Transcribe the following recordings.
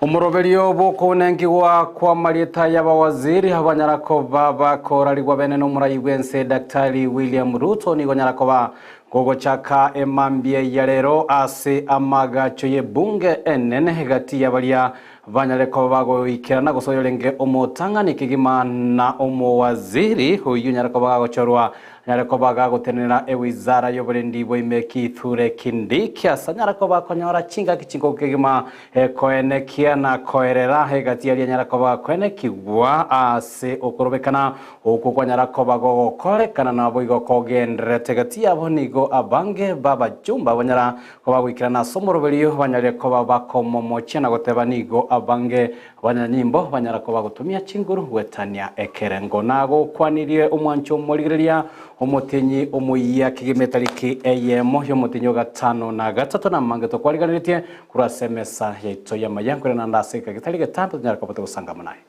Umuroberio bukunengiwa kwa marieta y'abawaziri abanyarakoba bakorarigwa bene n'umurayi w'ense Daktari William Ruto nigo nyarakoba gogo chaka emambie ya rero ase amagacho ye bunge enene hagati y'abaria banyarekoba bagoikirana gusoyorenge omotangani kigima na omowaziri huyu nyarakoba gochorwa nyarakoba gagotenera ewizara y'oburendi bw'imeki Thure Kindiki asa nyarakoba konyora chinga kichingo kigima koenekia na koerera hagati ya nyarakoba koenekigwa ase okorobekana okugwa nyarakoba gokorekana nabo igokogendrete gati yabo nigo abange baba jumba banyara koba gwikirana somoroberio banyarekoba bakomomoche na goteba nigo abange banyanyimbo banyarakoba gutumia chinguru gwetania ekerengo nago kwanirie omwancho moligereria omutenyi omuya kigimetariki eyemo yo mutenyo gatano na gatatu na mangeto kwariganitie kurasemesa yeto ya mayankure na ndaseka gitari gatambo nyarakoba gusanga munaye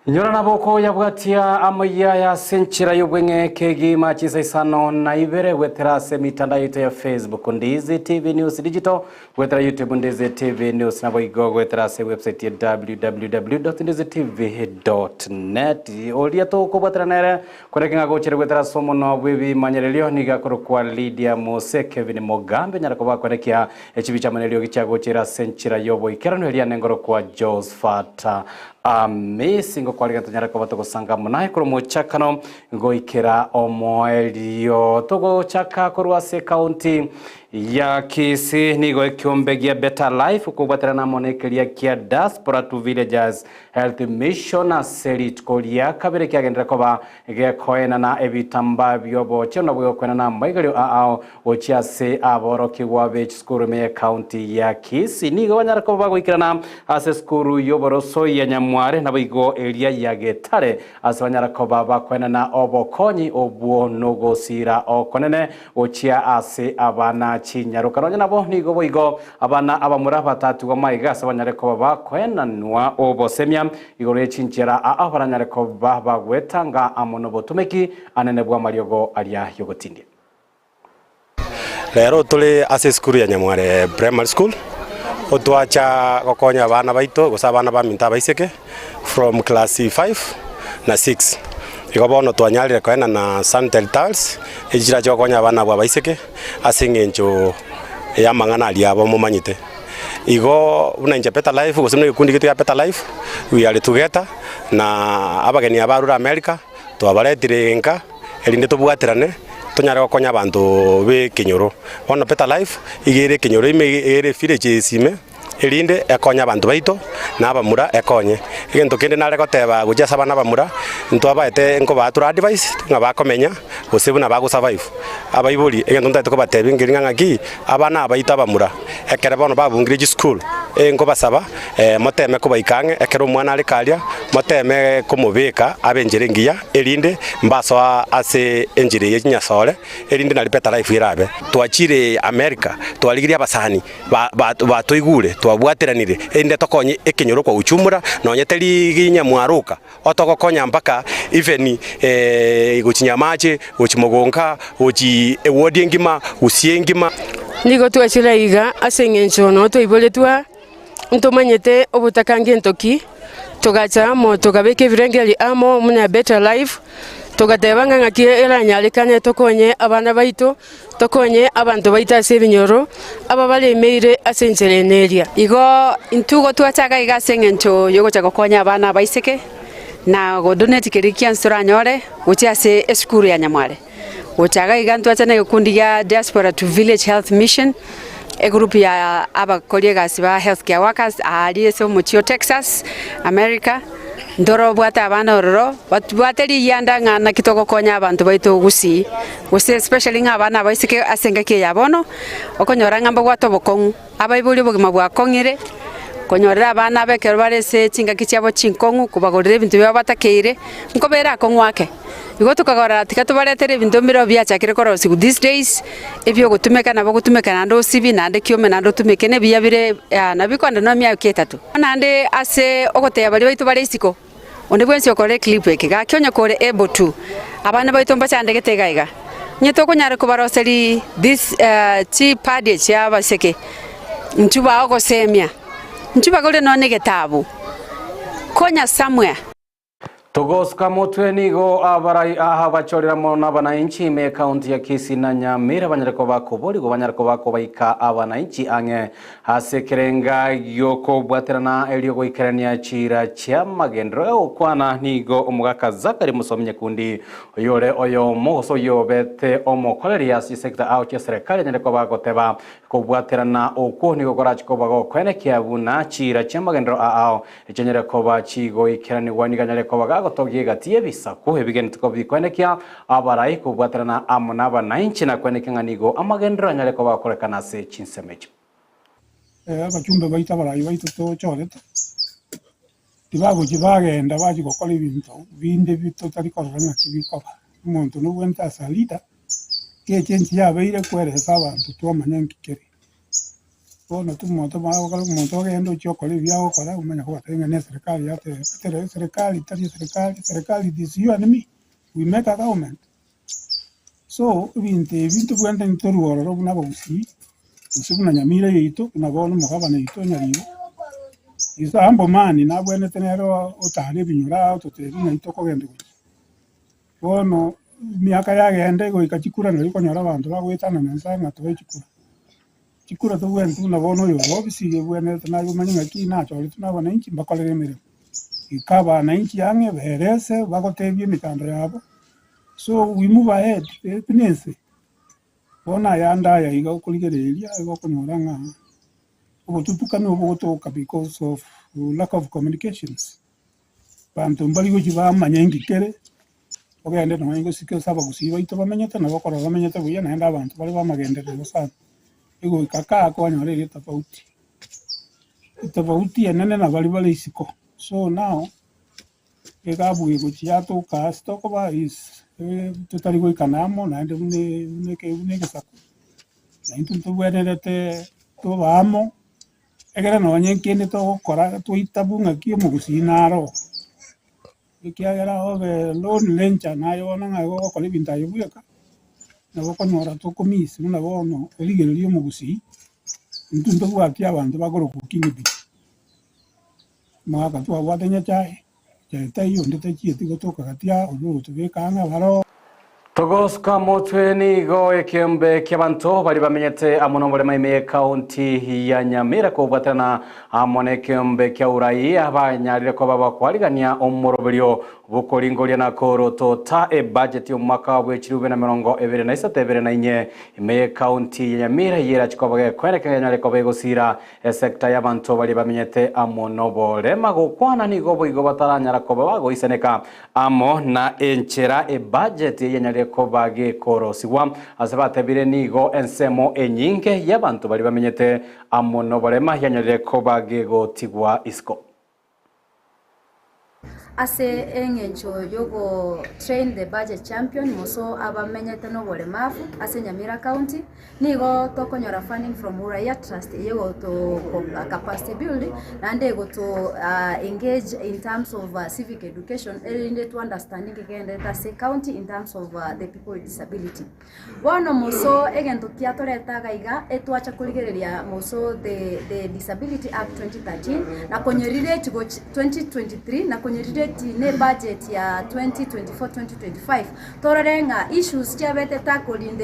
Nyora naboko yabwatia AMAYIA ya senchira y'ubwenge kegima chisa isano na ibere weterase mitanda yote ya Facebook Ndizi TV News Digital wetera YouTube Ndizi TV News nabo igo weterase website ya www.ndizitv.net olia to ko bwatranere korekinga gochire wetera somo no bwebi manyerelio niga kwa Lydia Mose Kevin Mogambi nyarakoba korekia echibicha manelio gichago chira senchira yobo ikerano elia nengoro kwa Josephat Singo kwa liga nyarakoba to gusanga munaye kuro muchakano goikera omoelio togo chaka kurwase county ya Kisii nigo ekyombegia better life kubatera na monekeria kia diaspora to villagers health mission aserit kolia kabere kyagendera koba gekoena na ebitamba byobo chona bwo kwena na maigalio ao ochiase aboroki wa beach school me county ya Kisii nigo banyarakoba goikirana ase school yoboroso ya Nyamware na bigo area ya Getare ase banyarakoba bakwena na obokonyi obwo nogosira okonene ochia ase abana Chinyaruka ronye nabo nigo boigo abana abamura batatu wa maiga sabanyarekoba bakwena nwa obosemya igore chinchera abaranyarekoba bagwetanga amono botumeki anene bwa mariogo aria yogotindie lero tuli ase school ya Nyamware primary school otwacha gokonya abana baito gusabana ba minta baiseke from class 5 na 6 igobono twanyalire kwena na santel tiles ejira cyo konya abana bwa baiseke asingenjo ya mangana ali abo mumanyite igo unanje better life gusumne gikundi gitu ya better life we are together na abageni abarura America twabaretire nka elinde tubwaterane tunyare gokonya abantu be kinyoro ono better life igere kinyoro ime village sime elinde ekonya abantu baito na abamura ekonye igento kende nare goteba gujasa bana bamura ntwabaete nko batura advice ngabakomenya osebu na bago survive abaibuli igento ntate ko batebi ngiringa ki abana abaita bamura ekere bono babungire school ngo basaba moteme ko baikange ekero mwana ari kalia moteme ko mubeka abenjere ngiya elinde mbaso ase enjire yenyasore elinde na better life irabe twachire America twaligiria basani batoigure twabwateranire ende tokonye ekinyoro kwa uchumura nonyeteri ginyamwaruka otogokonya mpaka even guchinyamache uchimogonka uchi ewodi ngima usiengima nigo twachira iga asengencho no toiboletwa ntomanyete obutakange ntoki togacha mo togabeke virengeli amo muna better life togatebanga ngakie eranyalikane tokonye abana baito tokonye abantu baita sebinyoro ababale meire asenchereneria igo intugo twachaka iga sengento yogo chakokonya abana baiseke na godoneti kirikian suranyore uchiase eskuru ya Nyamware uchaga iga twachana gikundi ya diaspora to village health mission a group ya aba colleagues ba healthcare workers ali so muchio Texas America ndoro bwata abana ororo batwateri yanda ngana kitoko konya abantu baito Gusii especially ngabana baisike asengeke yabono okonyora ngamba gwato bokongu abaibuli bugima bwa kongire konyorera abana bekero barese chingaki chiabo chinkongu kubagorera ebintu bya batakeire nkobera kongwake igo tukagora tika tubaretere ebintu mbiro byachakire korosigu these days ebyo gutumeka nabo gutumeka nando sibi nande kiome nando tumeke ne biyabire nabikonda no myaka 3 nande ase ogoteya bali baitu bare isiko onde bwensi okore clip ekiga kyonya kore able to abana baitu mbachande getegaiga nyeto kunyara kubaroseri this chi party cha baseke ntuba ogosemia ntuba gole no negetabu konya somewhere Togoska mutwenigo abarai aha bachorera mona bananchi me county ya Kisii na Nyamira banyareko bako boligo banyareko bako baika abananchi ange hasekerenga yoko bwaterana elio goikerania chira cha magendro okwana nigo omugaka Zakari musomye kundi oyore oyo moso yobete omokoleria si sector out ya serikali nyareko bako teba ko bwaterana okwo nigo korachiko bago kwenekia buna chira cha magendro ao echenyereko bachigo ikerani waniga nyareko bago gotogie gatie bisa kuhe bigeni tukobikwenekia abarai kubwaterana amona bananchi na kwenekanga nigo amagendro nyareko bakorekana se CHINSA mechi abachumbe baita barai baita to choreta tibago kibagenda baji gokora ibintu binde bito tari korana kibikora umuntu n'ubwenta salita ke chenchi yabeire kweresa abantu twamanyankikere bona tumoto bago umuntu agenda cyokora ibyago kora umenya ko batengene serikali yate serikali tari serikali this you and me we make a government so ibintu bwenda ntoruoro robuna Gusii usubuna Nyamira yito nabona mugabana yito nyariyo isa ambo mani nabwene tenero otane binyura ototeri nayito kogende bono miaka yagende go ikachikura nariko nyora abantu bagwetana nansanga tubechikura chikura to bwentu nabono yo obisige bwene tanayo manyinga kina chori tunabona inchi bakolere mere ikaba na inchi yange berese bagotebye mikando yabo so we move ahead pinese bona yanda ya iga kuligereria iga kunyuranga obututukana obugotoka because of lack of communications bantu mbali go kiba manyengikere ogende no ngo sikyo saba Gusii baito bamenyete nabo kora bamenyete buya naenda abantu bali bamagenderero sana ego kaka akonyore tofauti enene na bali isiko so now egabuye gochiato ka stoko ba is tutari go ikanamo na ende une kesako na intu bwerete to bamo egera no nyenkende to kora to itabunga ki mo Gusii naro ikiagera oge lon lencha nayo nanga go kole bintayo buyaka nabo konyora to komisi na bono eligererio mo Gusii ntunto bwaki abantu bagoro kukinidi maka to wadenya chai tayo ndete chieti gotoka katia oluru tubekanga baro Togoska mutwenigo ekembe kyabantu bali bamenyete amonombole maime county ya Nyamira ko bwatana amone kembe kya urai abanyarire ko baba kwaligania omorobelio bukoringoria na koroto ta budget yo mwaka wa 2023 ime county ya Nyamira yera chikobage kweneka nyare ko begosira sector y'abantu bali bamenyete amonobole magokwana nigo boigo bataranyara ko bago iseneka amo na enchera budget yenyare ko bage korosiwa asabatebire nigo ensemo enyinge y'abantu bali bamenyete amonobole mahanyare ko bage gotigwa isko ase engencho yogo train the budget champion moso abamenyete no bolemafu ase Nyamira County nigo tokonyora funding from Uraya Trust yego to capacity building and ego to engage in terms of civic education and to understanding again that the county in terms of the people with disability bono moso egento kiatoreta gaiga etwacha kuligereria moso the Disability Act 2013 na konyorire tigo 2023 na konyorire ne budget ya 2024-2025 torenga issues chabete tackle in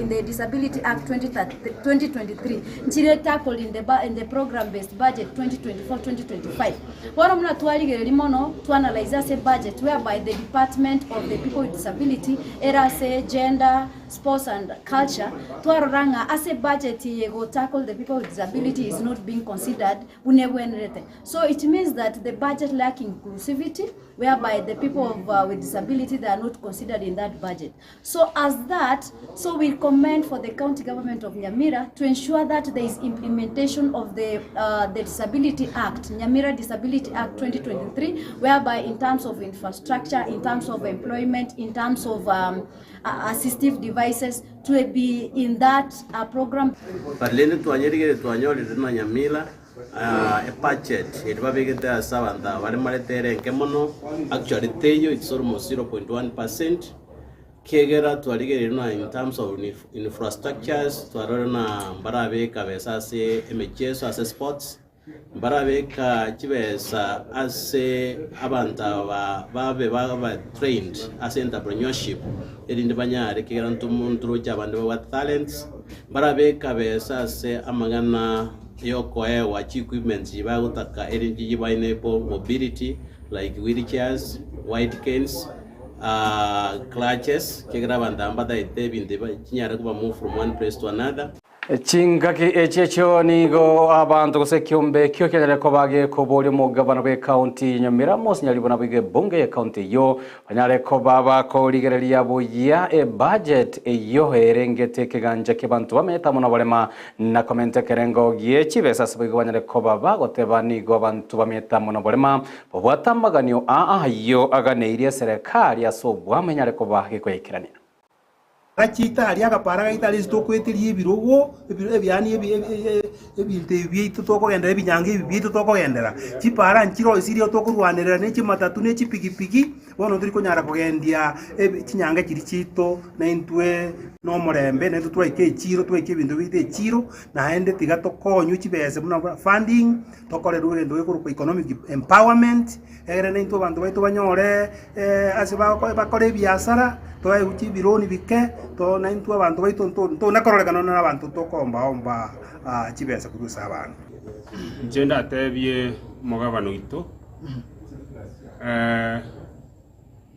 the Disability Act 2023 nchire tackle in the program based budget 2024-2025 wano muna tualigereri mono to analyze a budget whereby the Department of the People with Disability era say gender sports and culture, twaroranga as a budget go tackle the people with disability is not being considered. So it means that the budget lacks inclusivity, whereby the people with disability, they are not considered in that budget. So as that, so we commend for the county government of Nyamira to ensure that there is implementation of the Disability Act, Nyamira Disability Act 2023, whereby in terms of infrastructure, in terms of employment, in terms of assistive devices, to be in that program. A budget, it was big there, Savanta, Varimatere and Kemono, actually, it's almost 0.1%. Kegera to in terms of infrastructures, to Arona, Baraveka, Vesase, MHS, as sports, Baraveka, Chives, as a Abanta, Baba trained as entrepreneurship, in the Banya, the Keran to Mundru, Javanda, talents, Baraveka, Vesase, Amagana. Yokoe watch equipment jibagutaka energy enable mobility like wheelchairs, white canes, clutches kegrabanda ambada itebinde chinyara kuba move from one place to another. Chingaki echecho nigo abantu gose kyombe kyo kyanyare ko bage ko boli mo gavana be county Nyamira mos nyali bona bige bunge ya county yo banyare ko baba ko ligerelia boya e budget e yo herengete kiganja ke bantu bameta mona balema na comment kerengo giechi besa sabigo banyare ko baba goteba nigo bantu bameta mona balema bwatamaganyo yo aganeire serikali asobwa menyare ko bage ko ikirani Rachita aliaga paraga itali stokwetiri ebirogo ebyani ebinte byito toko gendera ebinyange byito toko gendera chipara nchiro isirio toko rwanera ne chimatatu ne chipikipiki bono turi konyara kugendia chinyanga kiri chito na intwe no morembe ne tutwaike chiro twaike bintu bite chiro na ende tiga tokonyu chibese muna funding tokore rwendo ekuruko economic empowerment egere ne into bantu baito banyore asiba bakore biasara toa uchi bironi bike to na into abantu baito to nakororeka na abantu tokomba chibesa kurusa abantu njenda tebye mogabano ito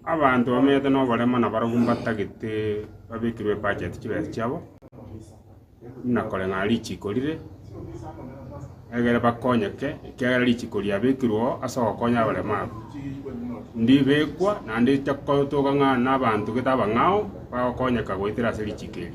abantu bamete no barema na baragumbatagite babikirwe budget chibesa cyabo nakore ngari chikorire egere bakonyeke kegere lichikoria bikirwo asokonya barema ndibekwa na ndi chakotoga ngana abantu kitaba ngao bakonyeka goitira selichikeli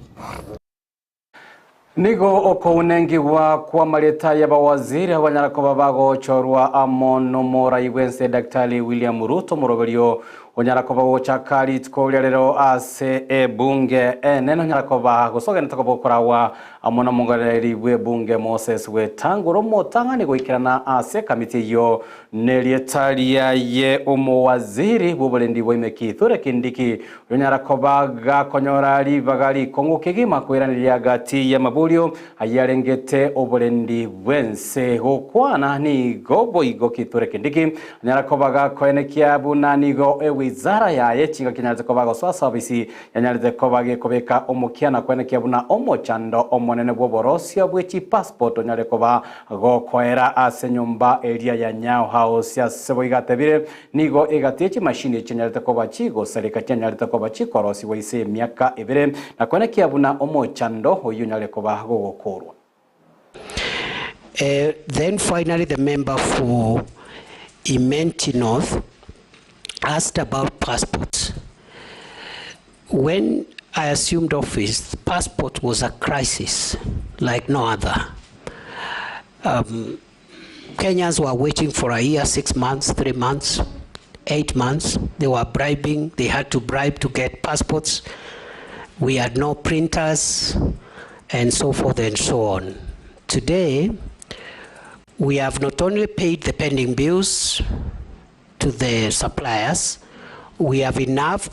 nigo okounengi wa kwa maleta ya bawaziri abanyara ko babago chorwa amono mora igwense Daktari William Ruto moroberio onyara ko bago chakari tkolya lero ase bunge neno nyara ko bago sogena to bokorawa amono mongareri we bunge Moses we tanguro motangani goikirana ase kamiti yo nelietalia ye umowaziri bubolendi boimeki thore kindiki onyara ko baga konyorali bagali kongo kigima kwiranira gati ya mabulio ayarengete obolendi wense hokwana ni gobo igoki thore kindiki onyara ko baga koenekia bunani go wizara ya yechinga kinyarite ko bago swasa bisi yanyarite ko bage kobeka omukiana kwenekia buna omochando omonene bwoborosia bwechi passport onyare ko ba go koera ase nyumba area ya Nyao House ya sebo igatebire nigo igatechi machine chinyarite ko bachigo serika chinyarite ko bachikorosi weise miaka ibere na kwenekia buna omochando oyunyare ko ba go gokorwa. Then finally the member for Imenti North asked about passports. When I assumed office, passport was a crisis like no other. Kenyans were waiting for a year, 6 months, 3 months, 8 months. They were bribing, they had to bribe to get passports. We had no printers and so forth and so on. Today, we have not only paid the pending bills to the suppliers, we have enough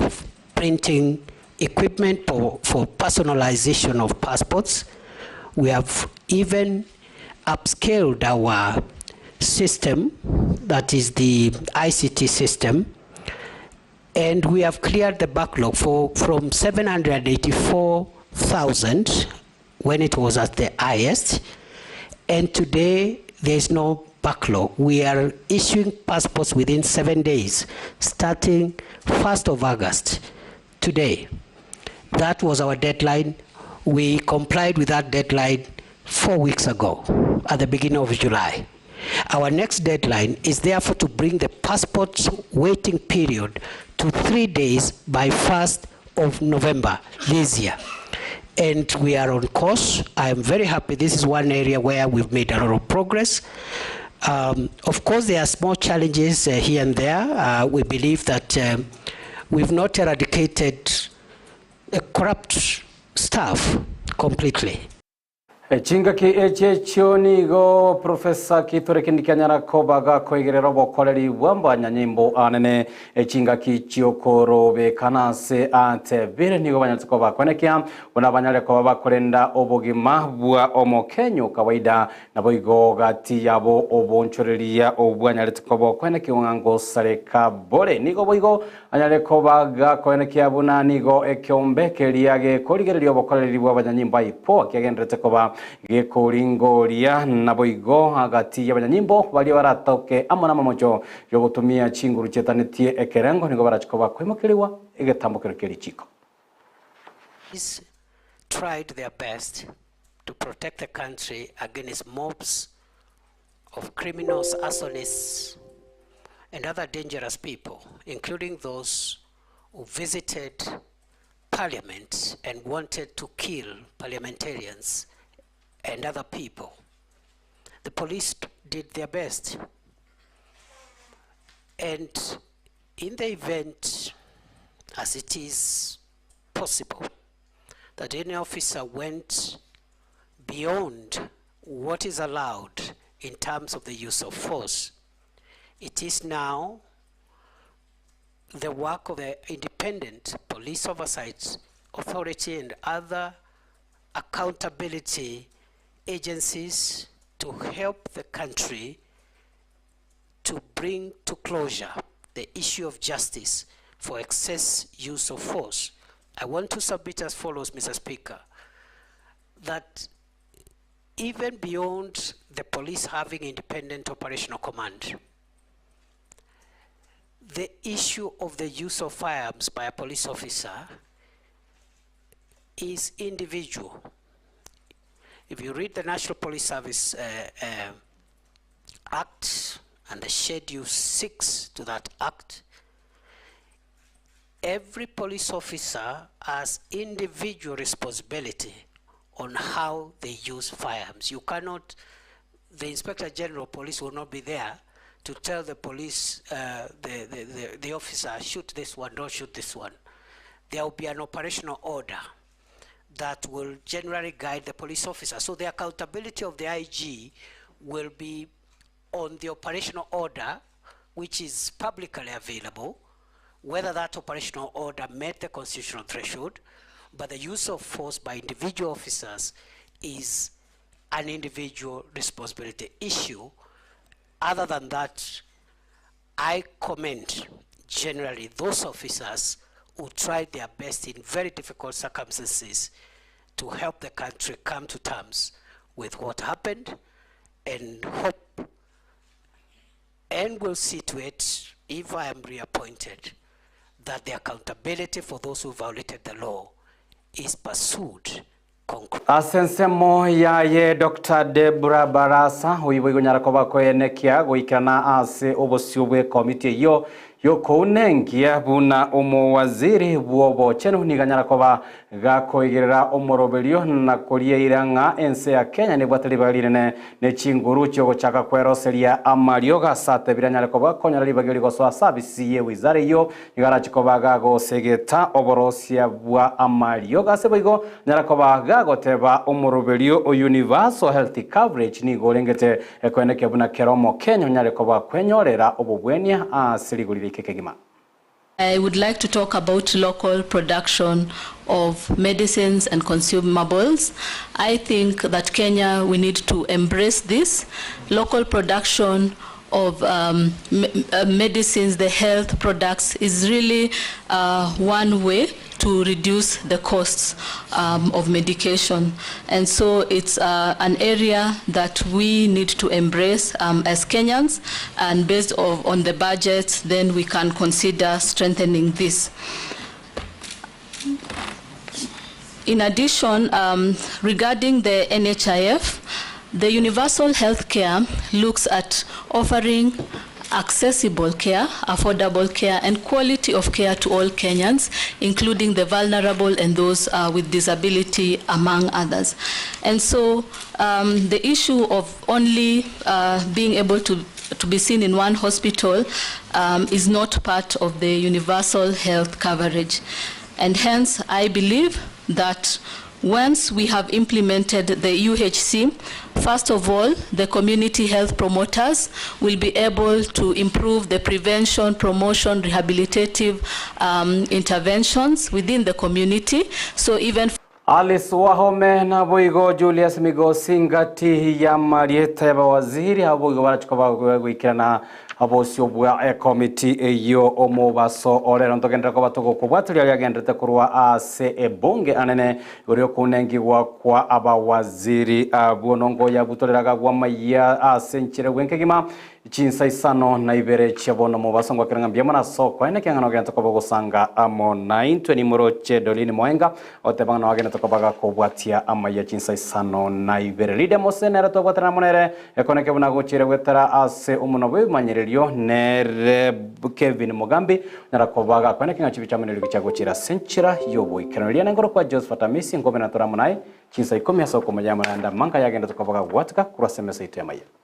printing equipment for personalization of passports. We have even upscaled our system, that is the ICT system, and we have cleared the backlog from 784,000 when it was at the highest, and today there is no backlog. We are issuing passports within 7 days, starting 1st of August, today. That was our deadline. We complied with that deadline 4 weeks ago, at the beginning of July. Our next deadline is therefore to bring the passport waiting period to 3 days by 1st of November this year. And we are on course. I am very happy. This is one area where we've made a lot of progress. Of course, there are small challenges here and there. We believe that we've not eradicated corrupt staff completely. Chinga ki echechoni go Professor Kithure Kindikanyara kobaga koigerero bokoreri wamba nyanyimbo anene chinga ki chiokoro be kanase ante bire nigo banyatko bakonekia unabanyale ko bakorenda obogima bwa omokenyo kawaida naboigo gati yabo obonchoreria obwanyale tko bakoneki wango sareka bore nigo boigo anyale ko baga konekia buna nigo ekyombe liage koligererio bokoreri bwa banyanyimba ipo kiagendrete ko ba gekuringoria naboigo hagati y'abanyanyimbo bali baratoke amona mamojo yo gutumia chinguru chetanitie ekerengo nigo barachikoba kwimukiriwa igetambukiro kirichiko. Tried their best to protect the country against mobs of criminals, arsonists, and other dangerous people, including those who visited parliament and wanted to kill parliamentarians and other people. The police did their best. And in the event, as it is possible, that any officer went beyond what is allowed in terms of the use of force, it is now the work of the independent police oversight authority and other accountability agencies to help the country to bring to closure the issue of justice for excess use of force. I want to submit as follows, Mr. Speaker, that even beyond the police having independent operational command, the issue of the use of firearms by a police officer is individual. If you read the National Police Service Act and the Schedule 6 to that Act, every police officer has individual responsibility on how they use firearms. You cannot, the Inspector General of Police will not be there to tell the police, the officer, shoot this one, don't shoot this one. There will be an operational order that will generally guide the police officer. So the accountability of the IG will be on the operational order, which is publicly available, whether that operational order met the constitutional threshold, but the use of force by individual officers is an individual responsibility issue. Other than that, I commend generally those officers who tried their best in very difficult circumstances to help the country come to terms with what happened, and hope and will see to it, if I am reappointed, that the accountability for those who violated the law is pursued. Asensemo ya ye Dr. Deborah Barasa uibo nyara koba ko enekia goikana ase obosiubwe committee yo kounengia buna waziri buobo chenu niganyara koba gakoigerera omoroberio na koria iranga ense ya Kenya ni bwatali balirene ne chinguru cyo chaka kweroseria amarioga sate biranyara koba konyara libagiri goswa service ye wizare yo igara chikoba gago segeta oborosia bwa amarioga seboigo nyara koba gago teba omoroberio o universal health coverage ni golengete ekweneke buna keromo Kenya nyara koba kwenyorera obobwenia asirigulire. I would like to talk about local production of medicines and consumables. I think that Kenya, we need to embrace this. Local production of medicines, the health products, is really one way to reduce the costs of medication. And so it's an area that we need to embrace as Kenyans, and based on the budget, then we can consider strengthening this. In addition, regarding the NHIF, the universal health care looks at offering accessible care, affordable care, and quality of care to all Kenyans, including the vulnerable and those with disability, among others. And so the issue of only being able to be seen in one hospital is not part of the universal health coverage. And hence, I believe that once we have implemented the UHC, first of all, the community health promoters will be able to improve the prevention, promotion, rehabilitative interventions within the community. So even Alice Wahome na Boigo Julius Migo Singati ya Marieta ya waziri habuigo barachikoba gwikirana abosyo bwa committee eyo omubaso orero ntogenda ko batoko kubwatulya yagendete kurwa ase ebonge anene uri kunengirwa kwa abawaziri bwonongo ya butoleraga gwa AMAYIA ase nchire gwenkegima CHINSA isano na ibere chiabono mubaso ngwa kiranga byamo na soko ene kyangano gento ko gusanga amo 920 muroche dolini moenga otebanga wagenda tokobaga ko bwatia AMAYIA CHINSA isano na ibere lide mosenera to gwatana monere ekoneke buna gochire gwetara ase umunobe manyerelio nere Kevin Mogambi narakobaga kone kinga chibichamanero gichagochira senchira yobo ikanaliana ngoro kwa Joseph Amisi ngome na toramunai CHINSA IKOMI asoko majama nda manka yagenda tokobaga gwatka kurasemesa ite AMAYIA